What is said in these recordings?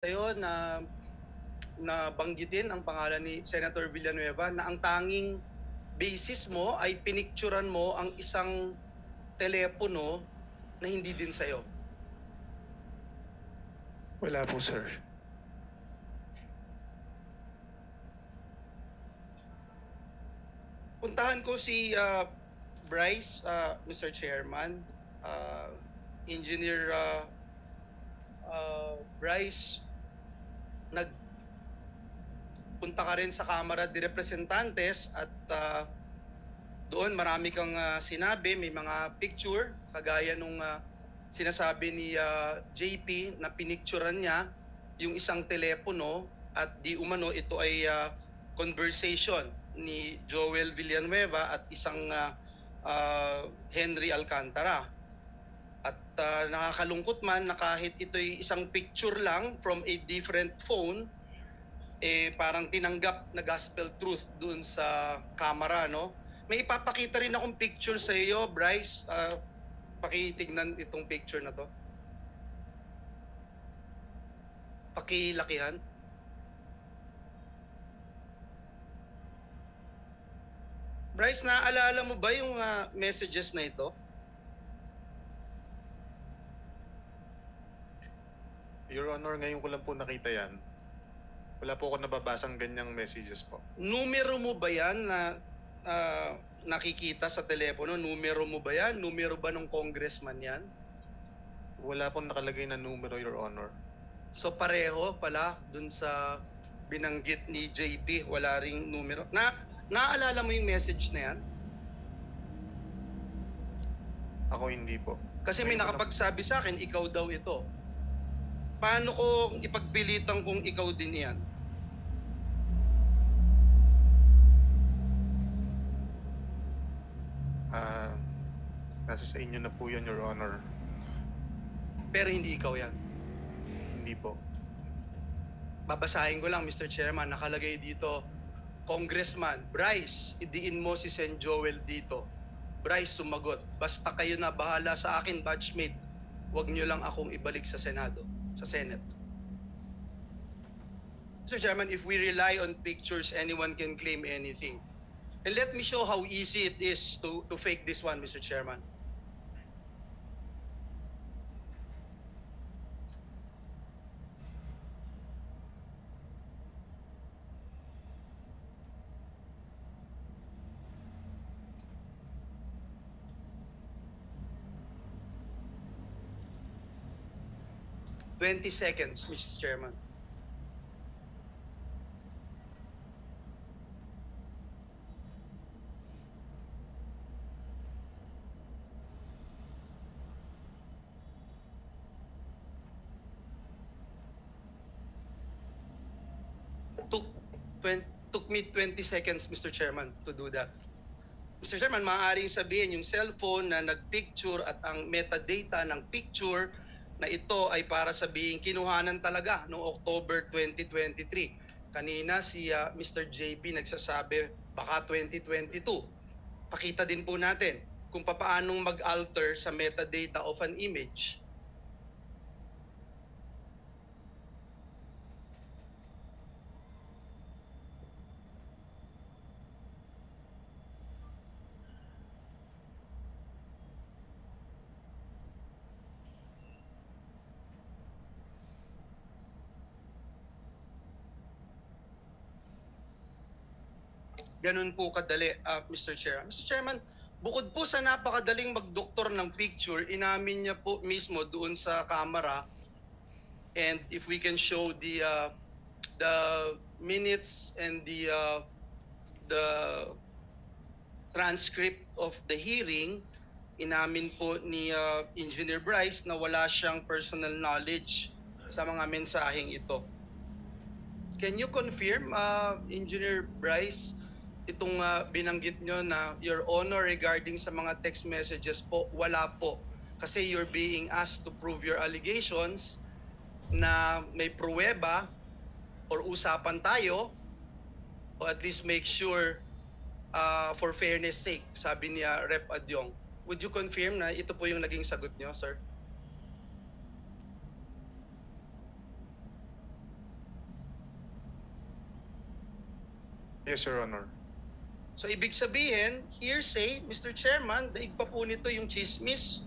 sa'yo na banggitin ang pangalan ni Senator Villanueva na ang tanging basis mo ay pinicturan mo ang isang telepono na hindi din sa'yo. Wala po, sir. Puntahan ko si Bryce, Mr. Chairman, Engineer Bryce, nagpunta ka rin sa Kamara de Representantes at doon marami kang sinabi, may mga picture, kagaya nung sinasabi ni JP na pinicturan niya yung isang telepono at di umano ito ay conversation ni Joel Villanueva at isang Henry Alcantara. At nakakalungkot man na kahit ito'y isang picture lang from a different phone, parang tinanggap na gospel truth doon sa camera, no? May ipapakita rin akong picture sa iyo, Bryce. Pakitignan itong picture na to. Pakilakihan. Bryce, naaalala mo ba yung messages na ito? Your Honor, ngayon ko lang po nakita yan. Wala po ako nababasang ganyang messages po. Numero mo ba yan na nakikita sa telepono? Numero mo ba yan? Numero ba ng congressman yan? Wala pong nakalagay na numero, Your Honor. So pareho pala dun sa binanggit ni JP, wala ring numero. Naaalala mo yung message na yan? Ako hindi po. Kasi may nakapagsabi sa akin, ikaw daw ito. Paano ko ipagpilitan kung ikaw din yan? Nasa sa inyo na po yun, Your Honor. Pero hindi ikaw yan. Hindi po. Babasahin ko lang, Mr. Chairman, nakalagay dito, Congressman Bryce, idiin mo si Sen Joel dito. Bryce sumagot, basta kayo na bahala sa akin, batchmate. Huwag nyo lang akong ibalik sa Senado, sa Senate. Mr. Chairman, if we rely on pictures, anyone can claim anything. And let me show how easy it is to fake this one, Mr. Chairman. $20, Mr. Chairman. Took me 20 seconds, Mr. Chairman, to do that. Mr. Chairman, maaaring sabihin yung cellphone na nagpicture at ang metadata ng picture na ito ay para sabihin kinuhanan talaga noong October 2023. Kanina si Mr. JP nagsasabi baka 2022. Pakita din po natin kung paanong mag-alter sa metadata of an image. Ganun po kadali, Mr. Chair. Mr. Chairman, bukod po sa napakadaling magdoktor ng picture, inamin niya po mismo doon sa camera, and if we can show the minutes and the transcript of the hearing, inamin po ni Engineer Bryce na wala siyang personal knowledge sa mga mensaheng ito. Can you confirm, Engineer Bryce, itong binanggit nyo na Your Honor regarding sa mga text messages po, wala po. Kasi you're being asked to prove your allegations na may pruweba or usapan tayo o at least make sure for fairness sake, sabi niya Rep. Adyong. Would you confirm na ito po yung naging sagot nyo, sir? Yes, Your Honor. So ibig sabihin, hearsay, Mr. Chairman, daig pa po nito yung chismis.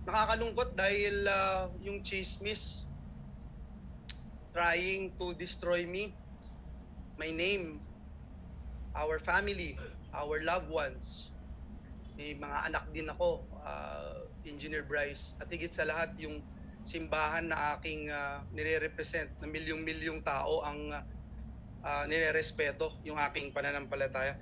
Nakakalungkot dahil yung chismis trying to destroy me, my name, our family, our loved ones. May mga anak din ako, Engineer Bryce, at higit sa lahat yung simbahan na aking nire-represent na milyong-milyong tao ang nire-respeto yung aking pananampalataya.